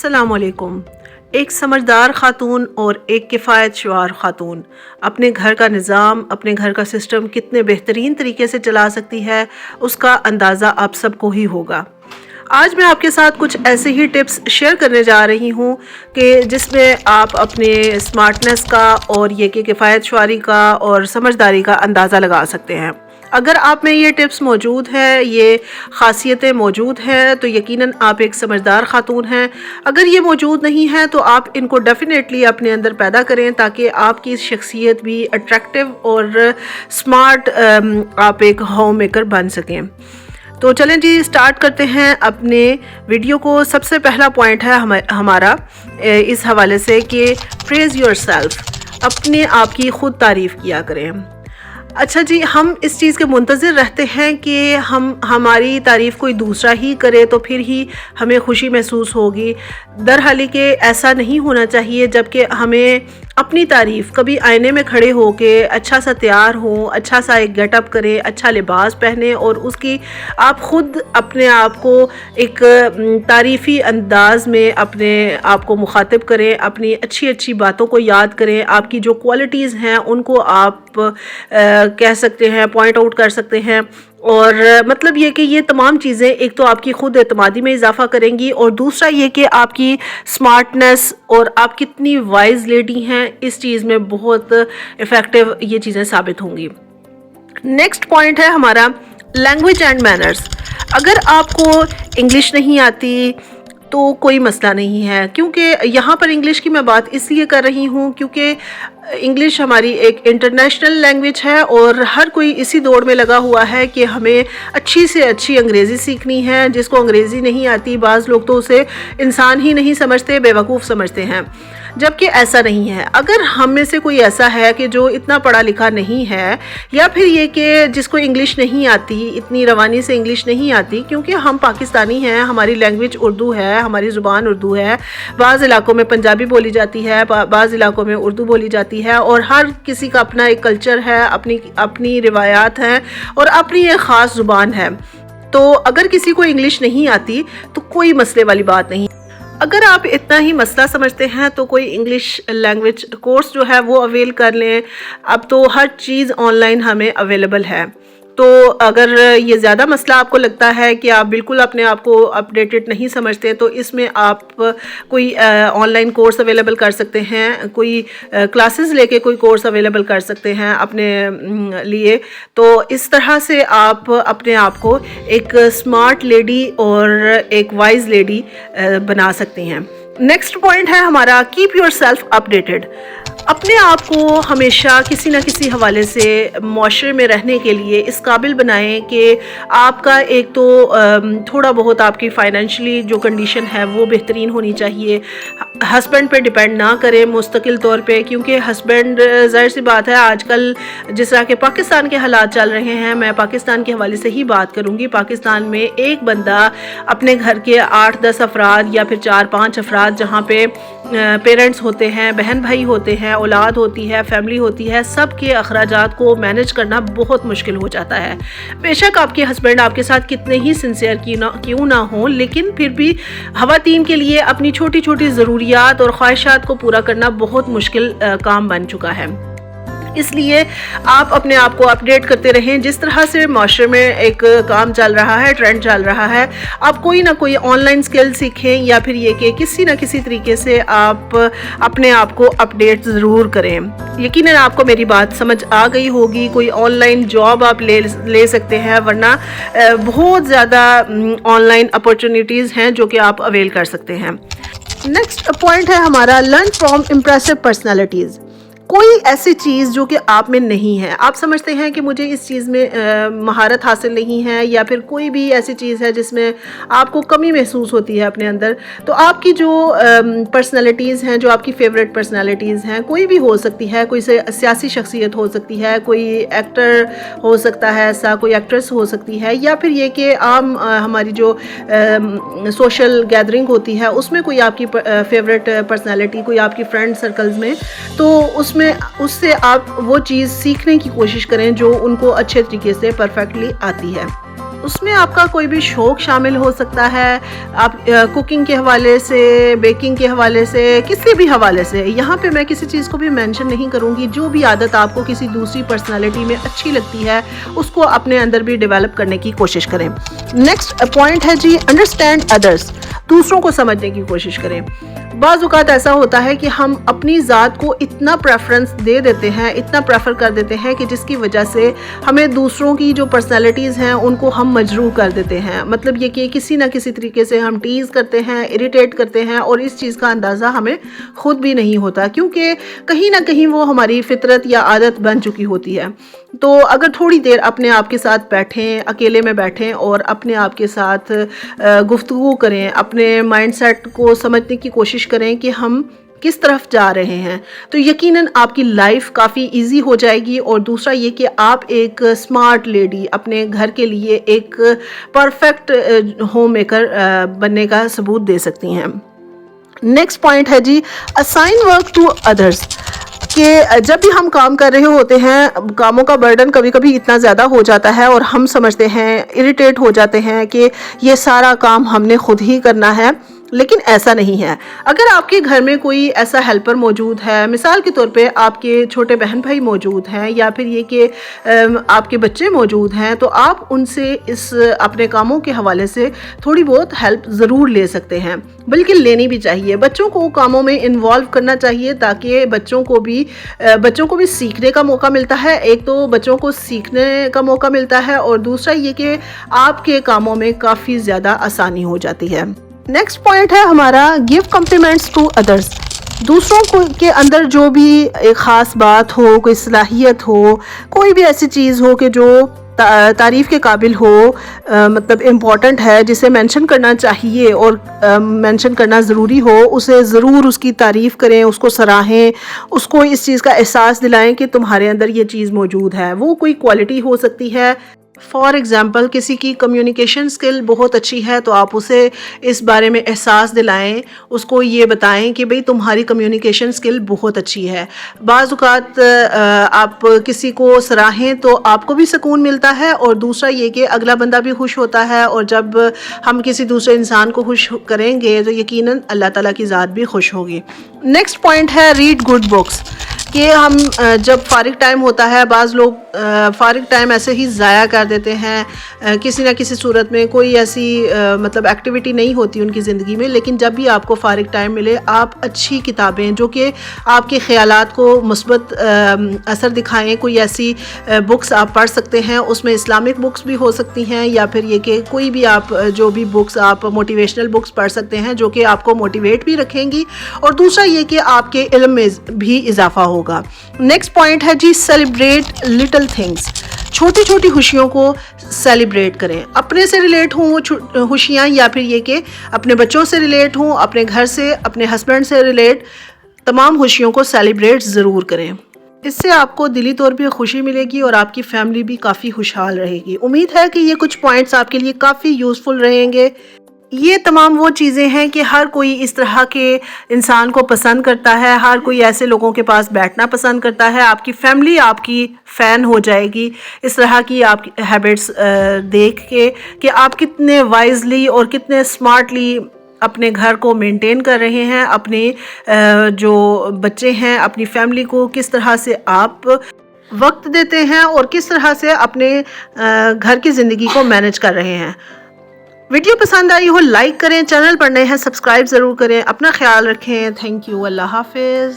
السلام علیکم۔ ایک سمجھدار خاتون اور ایک کفایت شعار خاتون اپنے گھر کا نظام، اپنے گھر کا سسٹم کتنے بہترین طریقے سے چلا سکتی ہے، اس کا اندازہ آپ سب کو ہی ہوگا۔ آج میں آپ کے ساتھ کچھ ایسے ہی ٹپس شیئر کرنے جا رہی ہوں کہ جس میں آپ اپنے سمارٹنس کا اور یہ کہ کفایت شعاری کا اور سمجھداری کا اندازہ لگا سکتے ہیں۔ اگر آپ میں یہ ٹپس موجود ہیں، یہ خاصیتیں موجود ہیں، تو یقیناً آپ ایک سمجھدار خاتون ہیں۔ اگر یہ موجود نہیں ہے تو آپ ان کو ڈیفینیٹلی اپنے اندر پیدا کریں تاکہ آپ کی شخصیت بھی اٹریکٹیو اور سمارٹ آپ ایک ہوم میکر بن سکیں۔ تو چلیں جی سٹارٹ کرتے ہیں اپنے ویڈیو کو۔ سب سے پہلا پوائنٹ ہے ہمارا اس حوالے سے کہ پریز یور سیلف، اپنے آپ کی خود تعریف کیا کریں۔ اچھا جی، ہم اس چیز کے منتظر رہتے ہیں کہ ہماری تعریف کوئی دوسرا ہی کرے تو پھر ہی ہمیں خوشی محسوس ہوگی۔ درحالی کہ ایسا نہیں ہونا چاہیے، جبکہ ہمیں اپنی تعریف کبھی آئینے میں کھڑے ہو کے اچھا سا تیار ہوں، اچھا سا ایک گیٹ اپ کریں، اچھا لباس پہنیں اور اس کی آپ خود اپنے آپ کو ایک تعریفی انداز میں اپنے آپ کو مخاطب کریں، اپنی اچھی اچھی باتوں کو یاد کریں، آپ کی جو کوالٹیز ہیں ان کو آپ کہہ سکتے ہیں، پوائنٹ آؤٹ کر سکتے ہیں۔ اور مطلب یہ کہ یہ تمام چیزیں ایک تو آپ کی خود اعتمادی میں اضافہ کریں گی، اور دوسرا یہ کہ آپ کی سمارٹنس اور آپ کتنی وائز لیڈی ہیں اس چیز میں بہت افیکٹو یہ چیزیں ثابت ہوں گی۔ نیکسٹ پوائنٹ ہے ہمارا لینگویج اینڈ مینرز۔ اگر آپ کو انگلش نہیں آتی تو کوئی مسئلہ نہیں ہے، کیونکہ یہاں پر انگلش کی میں بات اس لیے کر رہی ہوں کیونکہ انگلش ہماری ایک انٹرنیشنل لینگویج ہے اور ہر کوئی اسی دوڑ میں لگا ہوا ہے کہ ہمیں اچھی سے اچھی انگریزی سیکھنی ہے۔ جس کو انگریزی نہیں آتی، بعض لوگ تو اسے انسان ہی نہیں سمجھتے، بے وقوف سمجھتے ہیں، جبکہ ایسا نہیں ہے۔ اگر ہم میں سے کوئی ایسا ہے کہ جو اتنا پڑھا لکھا نہیں ہے، یا پھر یہ کہ جس کو انگلش نہیں آتی، اتنی روانی سے انگلش نہیں آتی، کیونکہ ہم پاکستانی ہیں، ہماری لینگویج اردو ہے، ہماری زبان اردو ہے، بعض علاقوں میں پنجابی بولی جاتی ہے، بعض علاقوں میں اردو بولی جاتی ہے، اور ہر کسی کا اپنا ایک کلچر ہے، اپنی روایات ہیں اور اپنی ایک خاص زبان ہے۔ تو اگر کسی کو انگلش نہیں آتی تو کوئی مسئلے والی بات نہیں۔ اگر آپ اتنا ہی مسئلہ سمجھتے ہیں تو کوئی انگلش لینگویج کورس جو ہے وہ اویل کر لیں۔ اب تو ہر چیز آن لائن ہمیں اویلیبل ہے، تو اگر یہ زیادہ مسئلہ آپ کو لگتا ہے کہ آپ بالکل اپنے آپ کو اپ ڈیٹڈ نہیں سمجھتے تو اس میں آپ کوئی آن لائن کورس اویلیبل کر سکتے ہیں، کوئی کلاسز لے کے کوئی کورس اویلیبل کر سکتے ہیں اپنے لیے۔ تو اس طرح سے آپ اپنے آپ کو ایک اسمارٹ لیڈی اور ایک وائز لیڈی بنا سکتی ہیں۔ نیکسٹ پوائنٹ ہے ہمارا keep your self up dated. اپنے آپ کو ہمیشہ کسی نہ کسی حوالے سے معاشرے میں رہنے کے لیے اس قابل بنائیں کہ آپ کا ایک تو تھوڑا بہت آپ کی فائنینشلی جو کنڈیشن ہے وہ بہترین ہونی چاہیے۔ ہسبینڈ پہ ڈیپینڈ نہ کریں مستقل طور پہ، کیونکہ ہسبینڈ ظاہر سی بات ہے آج کل جس طرح کے پاکستان کے حالات چل رہے ہیں، میں پاکستان کے حوالے سے ہی بات کروں گی۔ پاکستان میں ایک بندہ اپنے گھر کے 8-10 افراد یا پھر 4-5 افراد جہاں پہ پیرنٹس ہوتے ہیں، بہن بھائی ہوتے ہیں، اولاد ہوتی ہے، فیملی ہوتی ہے، سب کے اخراجات کو مینج کرنا بہت مشکل ہو جاتا ہے۔ بے شک آپ کے ہسبینڈ آپ کے ساتھ کتنے ہی سنسیئر کیوں نہ ہوں، لیکن پھر بھی خواتین کے لیے اپنی چھوٹی چھوٹی ضروریات اور خواہشات کو پورا کرنا بہت مشکل کام بن چکا ہے۔ اس لیے آپ اپنے آپ کو اپڈیٹ کرتے رہیں۔ جس طرح سے معاشرے میں ایک کام چل رہا ہے، ٹرینڈ چل رہا ہے، آپ کوئی نہ کوئی آن لائن سکل سیکھیں، یا پھر یہ کہ کسی نہ کسی طریقے سے آپ اپنے آپ کو اپڈیٹ ضرور کریں۔ یقیناً آپ کو میری بات سمجھ آ گئی ہوگی۔ کوئی آن لائن جاب آپ لے سکتے ہیں، ورنہ بہت زیادہ آن لائن اپرچونیٹیز ہیں جو کہ آپ اویل کر سکتے ہیں۔ نیکسٹ پوائنٹ ہے ہمارا لرن فرام امپریسو پرسنالٹیز۔ کوئی ایسی چیز جو کہ آپ میں نہیں ہے، آپ سمجھتے ہیں کہ مجھے اس چیز میں مہارت حاصل نہیں ہے، یا پھر کوئی بھی ایسی چیز ہے جس میں آپ کو کمی محسوس ہوتی ہے اپنے اندر، تو آپ کی جو پرسنالٹیز ہیں، جو آپ کی فیوریٹ پرسنالٹیز ہیں، کوئی بھی ہو سکتی ہے، کوئی سیاسی شخصیت ہو سکتی ہے، کوئی ایکٹر ہو سکتا ہے، ایسا کوئی ایکٹریس ہو سکتی ہے، یا پھر یہ کہ عام ہماری جو سوشل گیدرنگ ہوتی ہے اس میں کوئی آپ کی فیوریٹ پرسنالٹی، کوئی آپ کی فرینڈ سرکلز میں، تو اس سے آپ وہ چیز سیکھنے کی کوشش کریں جو ان کو اچھے طریقے سے پرفیکٹلی آتی ہے۔ اس میں آپ کا کوئی بھی شوق شامل ہو سکتا ہے، آپ کوکنگ کے حوالے سے، بیکنگ کے حوالے سے، کسی بھی حوالے سے. یہاں پہ میں کسی چیز کو بھی مینشن نہیں کروں گی. جو بھی عادت آپ کو کسی دوسری پرسنالٹی میں اچھی لگتی ہے اس کو اپنے اندر بھی ڈیولپ کرنے کی کوشش کریں. نیکسٹ پوائنٹ ہے جی انڈرسٹینڈ ادرس. دوسروں کو سمجھنے کی کوشش کریں. بعض اوقات ایسا ہوتا ہے کہ ہم اپنی ذات کو اتنا پریفرنس دے دیتے ہیں، اتنا پریفر کر دیتے ہیں کہ جس کی وجہ سے ہمیں دوسروں کی جو پرسنالٹیز ہیں ان کو ہم مجروح کر دیتے ہیں. مطلب یہ کہ کسی نہ کسی طریقے سے ہم ٹیز کرتے ہیں، اریٹیٹ کرتے ہیں، اور اس چیز کا اندازہ ہمیں خود بھی نہیں ہوتا کیونکہ کہیں نہ کہیں وہ ہماری فطرت یا عادت بن چکی ہوتی ہے. تو اگر تھوڑی دیر اپنے آپ کے ساتھ بیٹھیں، اکیلے میں بیٹھیں اور اپنے آپ کے ساتھ گفتگو کریں، اپنے مائنڈ سیٹ کو سمجھنے کی کوشش کریں کہ ہم کس طرف جا رہے ہیں، تو یقیناً آپ کی لائف کافی ایزی ہو جائے گی. اور دوسرا یہ کہ آپ ایک اسمارٹ لیڈی، اپنے گھر کے لیے ایک پرفیکٹ ہوم میکر بننے کا ثبوت دے سکتی ہیں. نیکسٹ پوائنٹ ہے جی اسائن ورک ٹو ادرس. کہ جب بھی ہم کام کر رہے ہوتے ہیں، کاموں کا برڈن کبھی کبھی اتنا زیادہ ہو جاتا ہے اور ہم سمجھتے ہیں، اریٹیٹ ہو جاتے ہیں کہ یہ سارا کام ہم نے خود ہی کرنا ہے. لیکن ایسا نہیں ہے. اگر آپ کے گھر میں کوئی ایسا ہیلپر موجود ہے، مثال کے طور پہ آپ کے چھوٹے بہن بھائی موجود ہیں، یا پھر یہ کہ آپ کے بچے موجود ہیں، تو آپ ان سے اس اپنے کاموں کے حوالے سے تھوڑی بہت ہیلپ ضرور لے سکتے ہیں، بلکہ لینی بھی چاہیے. بچوں کو کاموں میں انوالو کرنا چاہیے تاکہ بچوں کو بھی سیکھنے کا موقع ملتا ہے. ایک تو بچوں کو سیکھنے کا موقع ملتا ہے، اور دوسرا یہ کہ آپ کے کاموں میں کافی زیادہ آسانی ہو جاتی ہے. نیکسٹ پوائنٹ ہے ہمارا گیو کمپلیمنٹس ٹو ادرس. دوسروں کو کے اندر جو بھی ایک خاص بات ہو، کوئی صلاحیت ہو، کوئی بھی ایسی چیز ہو کہ جو تعریف کے قابل ہو، مطلب امپورٹنٹ ہے، جسے مینشن کرنا چاہیے اور مینشن کرنا ضروری ہو، اسے ضرور اس کی تعریف کریں، اس کو سراہیں، اس کو اس چیز کا احساس دلائیں کہ تمہارے اندر یہ چیز موجود ہے. وہ کوئی کوالٹی ہو سکتی ہے. فار ایگزامپل کسی کی کمیونیکیشن سکل بہت اچھی ہے تو آپ اسے اس بارے میں احساس دلائیں، اس کو یہ بتائیں کہ بھئی تمہاری کمیونیکیشن سکل بہت اچھی ہے. بعض اوقات آپ کسی کو سراہیں تو آپ کو بھی سکون ملتا ہے، اور دوسرا یہ کہ اگلا بندہ بھی خوش ہوتا ہے. اور جب ہم کسی دوسرے انسان کو خوش کریں گے تو یقیناً اللہ تعالیٰ کی ذات بھی خوش ہوگی. نیکسٹ پوائنٹ ہے ریڈ گڈ بکس. کہ ہم جب فارغ ٹائم ہوتا ہے، بعض لوگ فارغ ٹائم ایسے ہی ضائع کر دیتے ہیں، کسی نہ کسی صورت میں کوئی ایسی مطلب ایکٹیویٹی نہیں ہوتی ان کی زندگی میں. لیکن جب بھی آپ کو فارغ ٹائم ملے، آپ اچھی کتابیں جو کہ آپ کے خیالات کو مثبت اثر دکھائیں، کوئی ایسی بکس آپ پڑھ سکتے ہیں. اس میں اسلامک بکس بھی ہو سکتی ہیں، یا پھر یہ کہ کوئی بھی آپ جو بھی بکس آپ موٹیویشنل بکس پڑھ سکتے ہیں جو کہ آپ کو موٹیویٹ بھی رکھیں گی، اور دوسرا یہ کہ آپ کے علم میں بھی اضافہ ہوگا. نیکسٹ پوائنٹ ہے جی سیلیبریٹ لٹل تھنگس. چھوٹی چھوٹی خوشیوں کو سیلیبریٹ کریں. اپنے سے ریلیٹ ہوں خوشیاں، یا پھر یہ کہ اپنے بچوں سے ریلیٹ ہوں، اپنے گھر سے، اپنے ہسبینڈ سے ریلیٹ، تمام خوشیوں کو سیلیبریٹ ضرور کریں. اس سے آپ کو دلی طور پہ خوشی ملے گی اور آپ کی فیملی بھی کافی خوشحال رہے گی. امید ہے کہ یہ کچھ پوائنٹس آپ کے لیے کافی یوزفل رہیں گے. یہ تمام وہ چیزیں ہیں کہ ہر کوئی اس طرح کے انسان کو پسند کرتا ہے، ہر کوئی ایسے لوگوں کے پاس بیٹھنا پسند کرتا ہے. آپ کی فیملی آپ کی فین ہو جائے گی اس طرح کی آپ کی ہیبٹس دیکھ کے کہ آپ کتنے وائزلی اور کتنے اسمارٹلی اپنے گھر کو مینٹین کر رہے ہیں، اپنے جو بچے ہیں، اپنی فیملی کو کس طرح سے آپ وقت دیتے ہیں اور کس طرح سے اپنے گھر کی زندگی کو مینج کر رہے ہیں. ویڈیو پسند آئی ہو لائک کریں، چینل پر نئے ہیں سبسکرائب ضرور کریں. اپنا خیال رکھیں. Thank you. اللہ حافظ.